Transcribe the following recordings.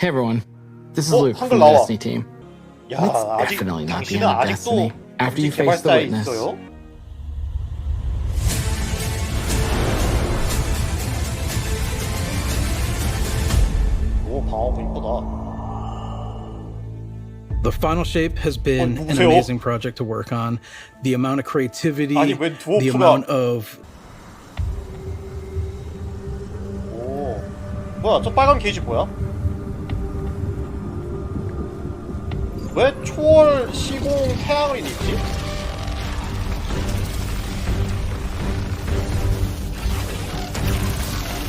Hey everyone, this is 어, Luke from 한글 the 나와. Destiny team. 야, It's 아직 definitely not the 당신은 end of 아직도 Destiny after you 정지 face the 개발사에 witness. 있어요? 오, 방어구 이쁘다. The final shape has been an 누구세요? amazing project to work on. The amount of creativity, 아니, 웬 the 드워프가- amount of 오, 뭐야? 저 빨간 게이지 뭐야? 왜 초월, 시공, 태양을 있지?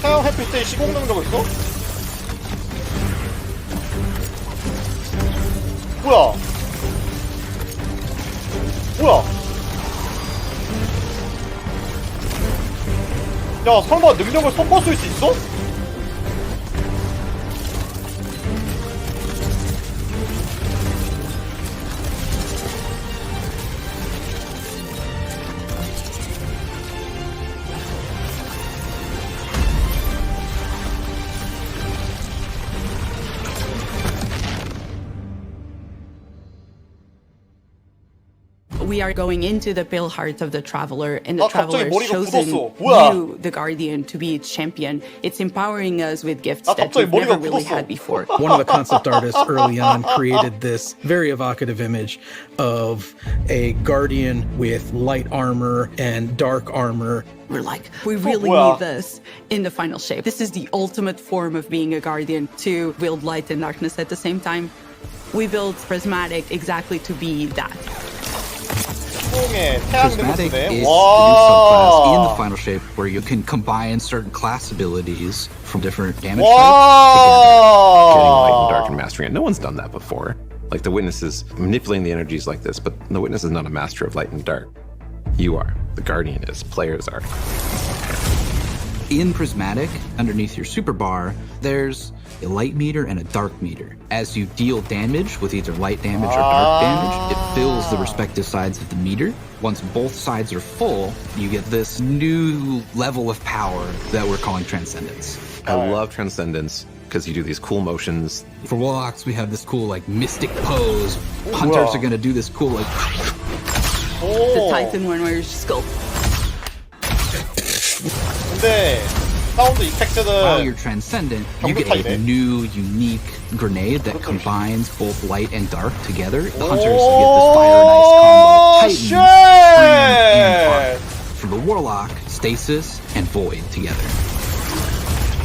태양 햇빛 때 시공 능력을 써? 뭐야? 뭐야? 야, 설마 능력을 섞어 쓸 수 있어? We are going into the pale heart of the Traveler, and the 아, 갑자기 Traveler has 머리가 chosen 굳었어. 뭐야? you, the Guardian, to be its champion. It's empowering us with gifts 아, that 갑자기 we've never 머리가 really 굳었어. had before. one of the concept artists early on created this very evocative image of a guardian with light armor and dark armor. We're like, we really 뭐야? need this in the final shape. This is the ultimate form of being a Guardian, to wield light and darkness at the same time. We built Prismatic exactly to be that. 시공에 태양 Prismatic 능력 쓰네. is the new subclass in the 와. final shape where you can combine certain class abilities from different damage 와. types. Getting light and dark and mastering it. No one's done that before. Like the witness is manipulating the energies like this, but the witness is not a master of light and dark. You are. The guardian is. Players are. In Prismatic, underneath your super bar, there's a light meter and a dark meter. As you deal damage with either light damage or dark damage, it fills the respective sides of the meter. Once both sides are full, you get this new level of power that we're calling Transcendence. I love Transcendence because you do these cool motions. For Warlocks, we have this cool, like, mystic pose. Hunters are gonna do this cool, like, The 오. Titan one where you just go. 근데 사운드 while 이펙트는 you're Transcendent, you get a new, unique grenade that combines both light and dark together. The Hunters get this Fire and Ice combo. Titans, Flame, and Fire. For the Warlock, Stasis and Void together.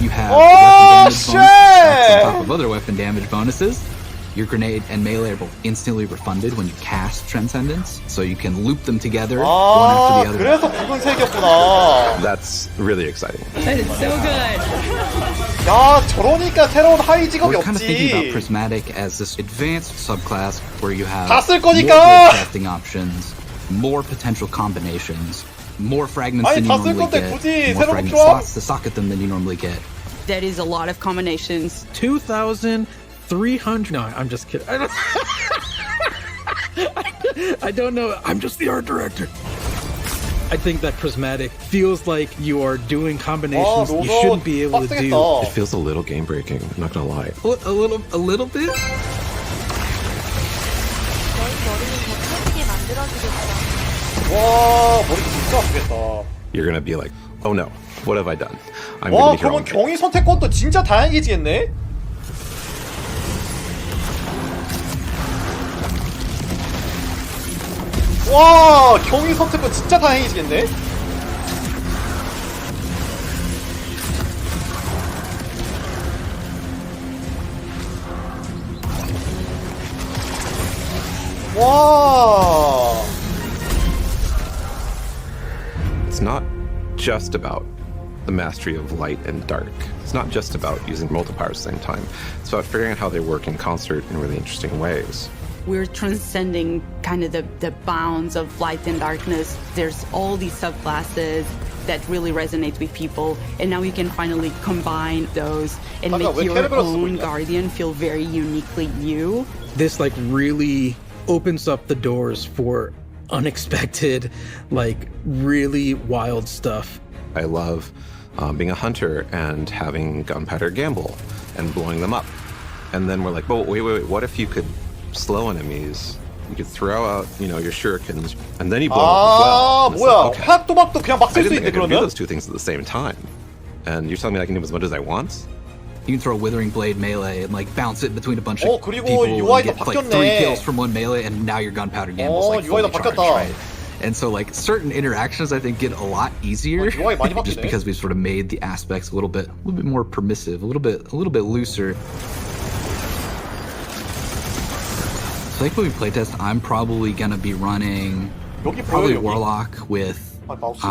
You have weapon damage bonus on top of other weapon damage bonuses. Your grenade and melee are both instantly refunded when you cast Transcendence, so you can loop them together, one 아, after the other. 그래서 붉은색이었구나. That's really exciting. That is so good. 야, 저러니까 새로운 하위 직업이 We're kind of thinking about 없지. Prismatic as this advanced subclass where you have 다 쓸 more 거니까! good crafting options, more potential combinations, more fragments 아니, than you 다 쓸 normally 건데 get, 굳이 more 새로운 fragment 조합? slots to socket them than you normally get. That is a lot of combinations. 2,300. No, I'm just kidding. I don't know. I'm just the art director. I think that Prismatic feels like you are doing combinations 아, you shouldn't be able to do. 빡세겠다. It feels a little game breaking. I'm not gonna lie. A little bit. 와, 머리 진짜 아프겠다. You're gonna be like, oh no, what have I done? I'm 와, gonna be here all 그러면 day. 경위 선택권도 진짜 다양해지겠네? 와, 경위 선택권 진짜 다양해지겠네? 와. It's not just about the mastery of light and dark. It's not just about using multipliers at the same time. It's about figuring out how they work in concert in really interesting ways. We're transcending kind of the bounds of light and darkness. There's all these subclasses that really resonate with people, and now you can finally combine those and 아까 make 왜 your 캐릭터를 쓰고 own 있냐? Guardian feel very uniquely you. This like really opens up the doors for unexpected, like really wild stuff. I love being a hunter and having gunpowder gamble and blowing them up. And then we're like, well, wait, what if you could slow enemies? You could throw out, your shurikens, and then you blow up as well. 뭐야? And it's like, okay, 화약도박도 그냥 막 I 쓸 수 didn't 있네 think I could do 그러면? those two things at the same time. And you're telling me I can do as much as I want? You can throw Withering Blade melee and like bounce it between a bunch of 그리고 people and UI도 get like 바뀌었네. 3 kills from one melee, and now your gunpowder gamble's like fully UI도 charged, 바뀌었다. right? And so like certain interactions I think get a lot easier UI 많이 just 바뀌네. because we've sort of made the aspects a little bit more permissive, a little bit looser. So like when we playtest, I'm probably gonna be running 여기 probably 보여요, 여기. Warlock with 마우스.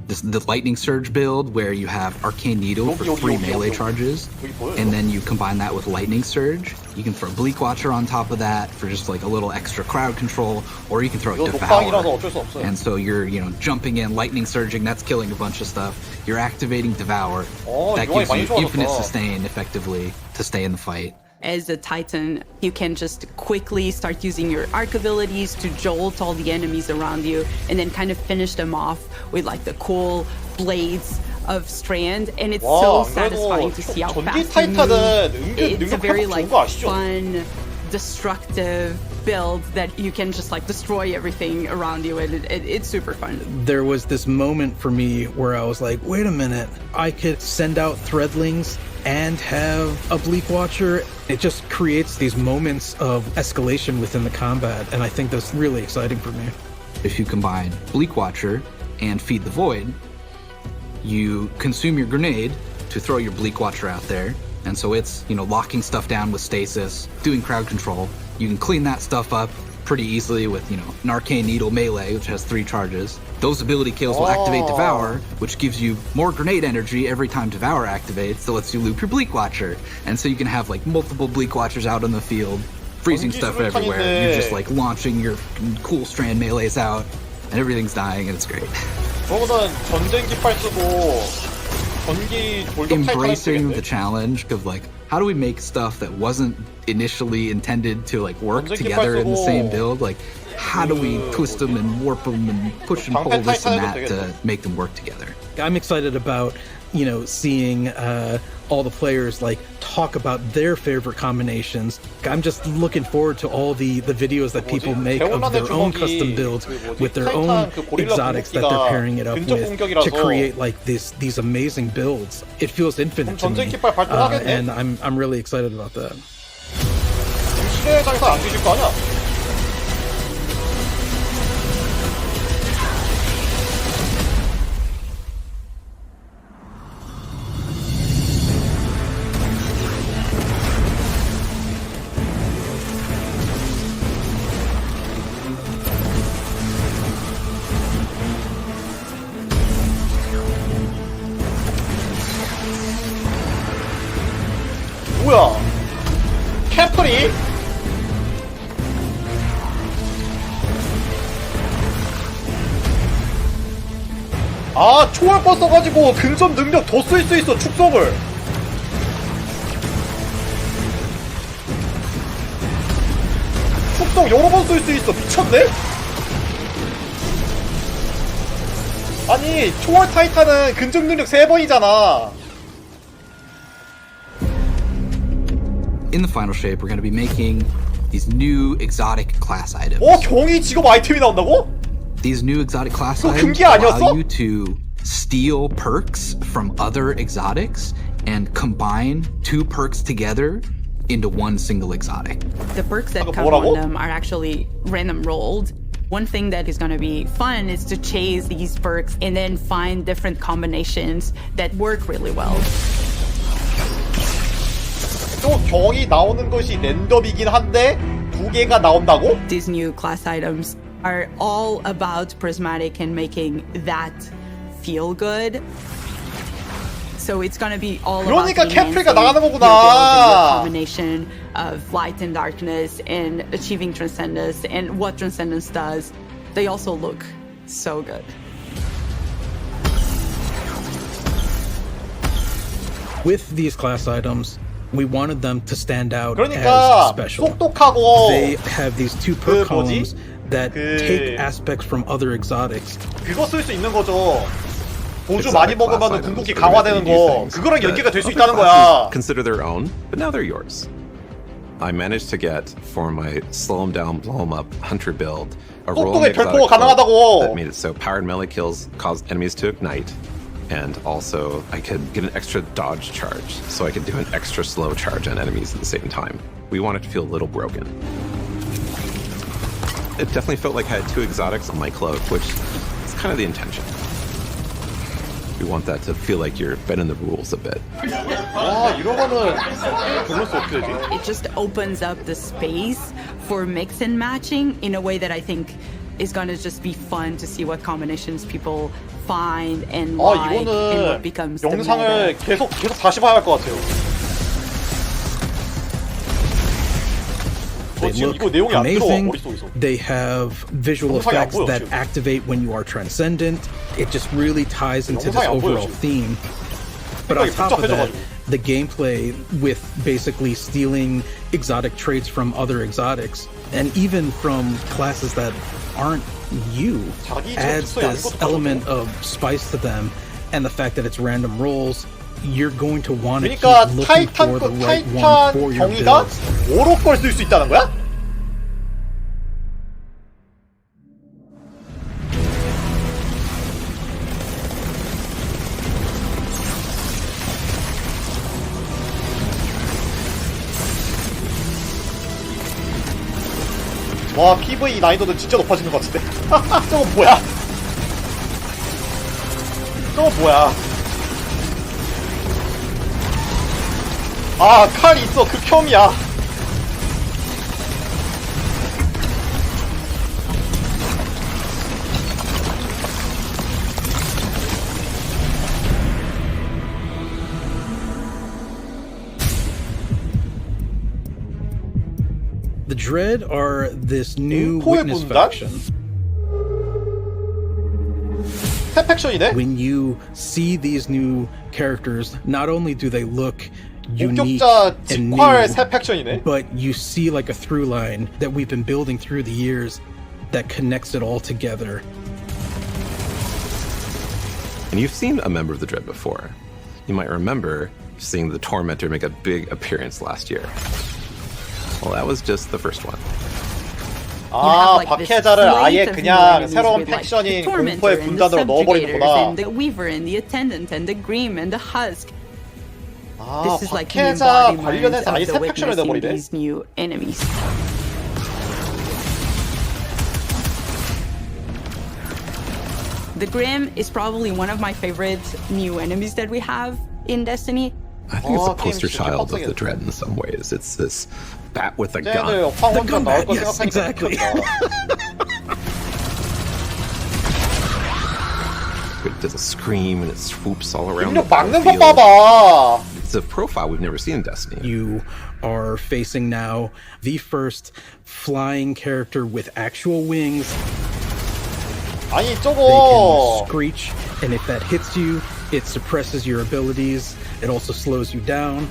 the lightning surge build where you have arcane needle for 3 melee charges, 여기 보여요. and then you combine that with lightning surge. You can throw Bleak Watcher on top of that for just like a little extra crowd control, or you can throw 이거 Devour. 녹방이라서 어쩔 수 없어요. And so you're jumping in, lightning surging, that's killing a bunch of stuff. You're activating Devour. That UI gives 많이 you 좋아졌다. infinite sustain effectively to stay in the fight. As a Titan, you can just quickly start using your arc abilities to jolt all the enemies around you and then kind of finish them off with like the cool blades of Strand, and it's so satisfying to see how fast you move. It's a very like fun, destructive build that you can just like destroy everything around you, and it's super fun. There was this moment for me where I was like, wait a minute, I could send out Threadlings and have a Bleak Watcher. It just creates these moments of escalation within the combat, and I think that's really exciting for me. If you combine Bleak Watcher and Feed the Void, you consume your grenade to throw your Bleak Watcher out there, and so it's, locking stuff down with stasis, doing crowd control. You can clean that stuff up pretty easily with, an Arcane Needle melee, which has 3 charges. Those ability kills will activate Devour, which gives you more grenade energy every time Devour activates, that lets you loop your Bleak Watcher. And so you can have like multiple Bleak Watchers out on the field, freezing stuff everywhere. You're just like launching your cool Strand melees out, and everything's dying, and it's great. 그거보다는 전쟁 깃발 쓰고 전기 돌격 Embracing the challenge of like, how do we make stuff that wasn't initially intended to like work together in the same build? Like, how do we twist them and warp them and push and pull this and that to make them work together? I'm excited about, seeing all the players like talk about their favorite combinations. I'm just looking forward to all the videos that people make of their own custom builds with their own exotics that they're pairing it up with to create like these amazing builds. It feels infinite to me, and I'm really excited about that. 시대장에서 안 뒤질 거 아니야? 뭐야? 캐프리? 초월권 써가지고 근접 능력 더 쓸 수 있어, 축성을. 축성 여러 번 쓸 수 있어. 미쳤네? 아니, 초월 타이탄은 근접 능력 3번이잖아. In the final shape, we're going to be making these new exotic class items. 경이 직업 아이템이 나온다고? These new exotic class 그거 items 금기 아니었어? allow you to steal perks from other exotics and combine 2 perks together into one single exotic. The perks that come 뭐라고? on them are actually random rolled. One thing that is going to be fun is to chase these perks and then find different combinations that work really well. 또 경이 나오는 것이 랜덤이긴 한데 2개가 나온다고? These new class items are all about Prismatic and making that feel good. So it's gonna be all 그러니까 about 캐프리가 나가는 your 거구나. combination of light and darkness and achieving Transcendence and what Transcendence does. They also look so good. With these class items, we wanted them to stand out 그러니까 as special. 똑똑하고 They have these 2 perk columns that 그- take aspects from other exotics. 그거 쓸 수 있는 거죠. 보조 Exotic 많이 class 먹으면 items 궁극기 are gonna 강화되는 let you do 거 things 그거랑 that 연계가 될 수 other 있다는 classes 거야. Consider their own, but now they're yours. I managed to get, for my slow him down, blow him up hunter build, a 똑똑해 rolling 별도가 exotic 가능하다고. build that made it so powered melee kills caused enemies to ignite, and also I could get an extra dodge charge, so I could do an extra slow charge on enemies at the same time. We want it to feel a little broken. It definitely felt like I had two exotics on my cloak, which is kind of the intention. We want that to feel like you're bending the rules a bit. 와 이러면은 밸런스 어떻게 되지? It just opens up the space for mix and matching in a way that I think is gonna just be fun to see what combinations people find and like and what 이거는 becomes the 영상을 meta. 계속 다시 봐야 할 것 같아요. They 지금 look 이거 내용이 안 들어와 amazing. 머릿속에서. They have visual 영상이 안 effects 보여, that 지금. activate when you are transcendent. It just really ties into this 영상이 안 보여, overall 지금. theme. But on 생각이 top of that, 복잡해져가지고. the gameplay with basically stealing exotic traits from other exotics and even from classes that aren't you 자기 adds 특성이 아닌 this 것도 element of spice to them, and the fact that it's random rolls. You're going to want to 그러니까 keep looking for the right one for your 경이가 builds. 5로 걸 쓸 수 있다는 거야? 와 PV 난이도는 진짜 높아지는 것 같은데. 저건 뭐야? 저건 뭐야? 아, 칼 있어. 극혐이야. The Dread are this new 인포의 witness 분단? faction. 탭 팩션이네? When you see these new characters, not only do they look unique 목격자 and 직활 new, 탭 팩션이네? but you see like a through line that we've been building through the years that connects it all together. And you've seen a member of the Dread before. You might remember seeing the Tormentor make a big appearance last year. Well, that was just the first one. 아, 박해자를 아예 그냥 새로운 팩션인 공포의 분단으로 넣어버리는구나. The Weaver and the Attendant and the Grim and the Husk. 아, This is like the 박해자 embodiment 관련해서 아예 of the 새 팩션을 witness in 넣어버리네. these new enemies. The Grim is probably one of my favorite new enemies that we have in Destiny. I think it's a Oh, poster 게임 진짜 child of the 빡세겠다. Dread in some ways. It's this bat with a 쟤네들 gun. 황혼전 나올 거 yes, 생각하니까 exactly. It does a scream and it swoops all around. 입력 the 막는 거 battlefield. 봐봐. It's a profile we've never seen in Destiny. You are facing now the first flying character with actual wings. 아니 They 저거 can screech, and if that hits you, it suppresses your abilities. It also slows you down.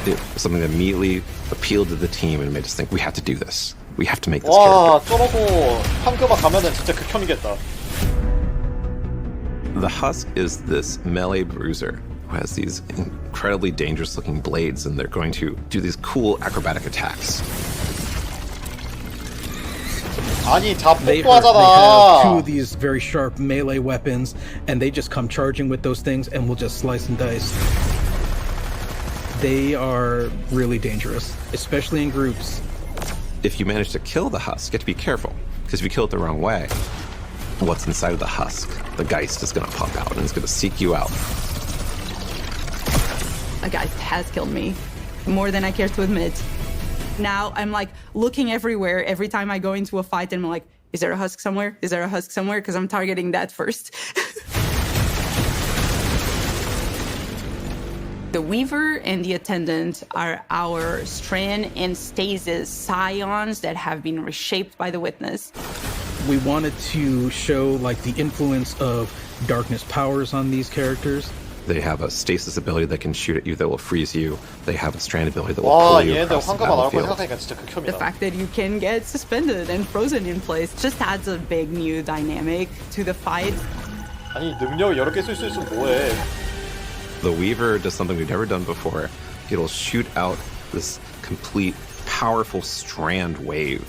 It was something that immediately appealed to the team and made us think we have to do this. We have to make this 와 character. 저러고 한그마 가면은 진짜 극혐이겠다. The Husk is this melee bruiser who has these incredibly dangerous looking blades, and they're going to do these cool acrobatic attacks. 아니 They have two 자폭도하잖아. of these very sharp melee weapons, and they just come charging with those things and will just slice and dice. They are really dangerous, especially in groups. If you manage to kill the Husk, you have to be careful, because if you kill it the wrong way, what's inside of the Husk, the Geist, is going to pop out and it's going to seek you out. A guy has killed me more than I care to admit. Now I'm like looking everywhere every time I go into a fight, and I'm like, is there a Husk somewhere? Is there a Husk somewhere? Because I'm targeting that first. The Weaver and the Attendant are our Strand and Stasis scions that have been reshaped by the Witness. We wanted to show like the influence of darkness powers on these characters. They have a stasis ability that can shoot at you that will freeze you. They have a strand ability that will 와 pull you 얘네들 across the 황그마 나올 거 battlefield. 생각하니까 진짜 The 극혐이다. fact that you can get suspended and frozen in place just adds a big new dynamic to the fight. 아니 능력을 여러 개 쓸 수 있으면 뭐해. The Weaver does something we've never done before. It'll shoot out this complete, powerful strand wave.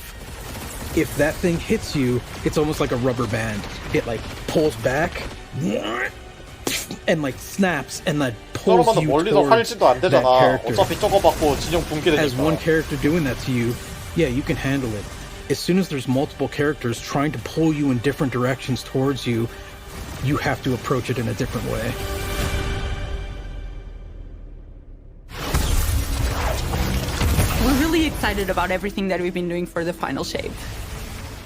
If that thing hits you, it's almost like a rubber band. It like pulls back and like snaps and then pulls 저러면 you 멀리서 towards 활지도 안 that 되잖아. character. 어차피 저거 받고 진영 As one 붕괴되니까. character doing that to you, yeah, you can handle it. As soon as there's multiple characters trying to pull you in different directions towards you, you have to approach it in a different way. We're really excited about everything that we've been doing for the final shape.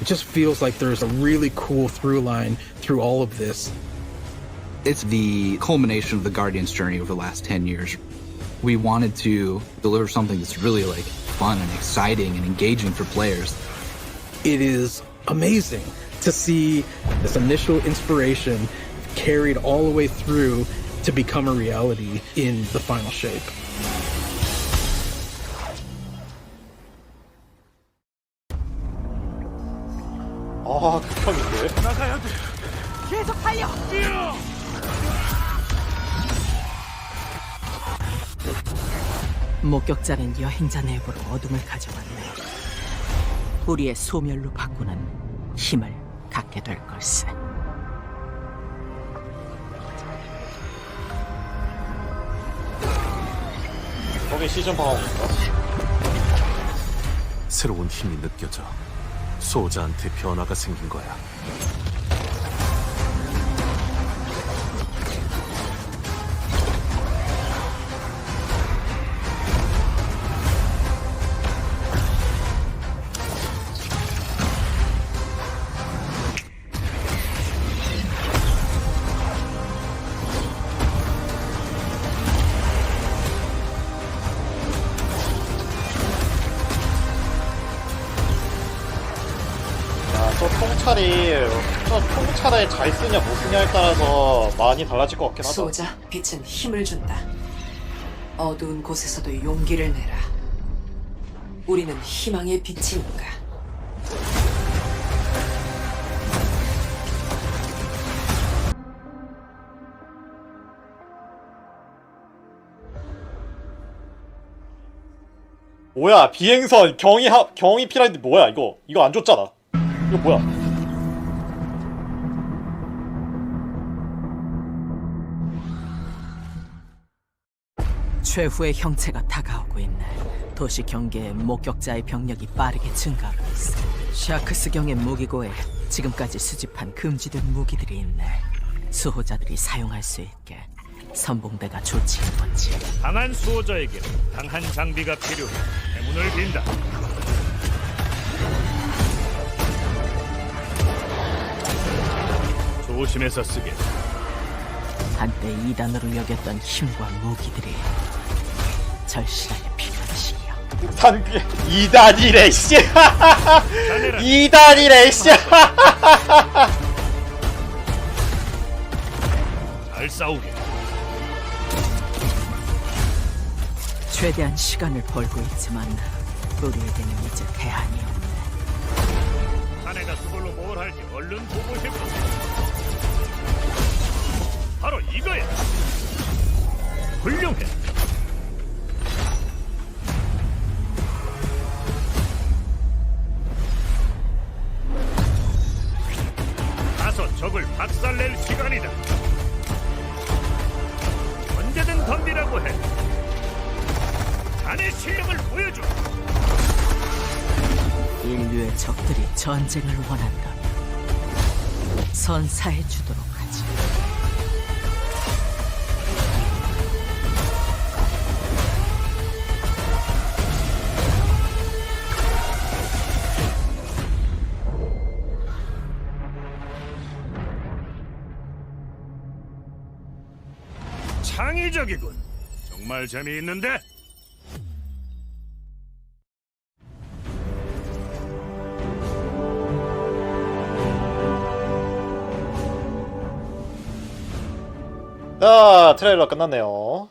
It just feels like there's a really cool through line through all of this. It's the culmination of the Guardian's journey over the last 10 years. We wanted to deliver something that's really like fun and exciting and engaging for players. It is amazing to see this initial inspiration carried all the way through to become a reality in the final shape. 아, 극혐인데. 계속 달려! 목격자는 여행자 내부로 어둠을 가져왔네. 우리의 소멸로 바꾸는 힘을 갖게 될 걸세. 거기 시즌 방어인가? 새로운 힘이 느껴져. 소자한테 변화가 생긴 거야. 저 통찰을 잘 쓰냐 못 쓰냐에 따라서 많이 달라질 것 같긴 하다. 소자, 빛은 힘을 준다. 어두운 곳에서도 용기를 내라. 우리는 희망의 빛이니까. 뭐야, 비행선 경이 필요한데 뭐야 이거 안 줬잖아. 이거 뭐야? 최후의 형체가 다가오고 있네. 도시 경계에 목격자의 병력이 빠르게 증가하고 있어. 샤크스경의 무기고에 지금까지 수집한 금지된 무기들이 있네. 수호자들이 사용할 수 있게 선봉대가 조치한 건지. 강한 수호자에게 강한 장비가 필요해. 대문을 빈다. 조심해서 쓰게. 한때 이단으로 여겼던 힘과 무기들이 절실하게 필요한 시기야. 산비 2단이래 씨. 2단이래 씨. 잘 싸우게. 최대한 시간을 벌고 있지만 우리에게는 이제 대안이 없네. 자네가 그걸로 뭘 할지 얼른 보고 싶어. 바로 이거야. 훌륭해. 가서 적을 박살낼 시간이다. 언제든 덤비라고 해. 자네 실력을 보여줘. 인류의 적들이 전쟁을 원한다면 선사해 주도록 하지. 창의적이군. 정말 재미있는데? 자, 트레일러 끝났네요.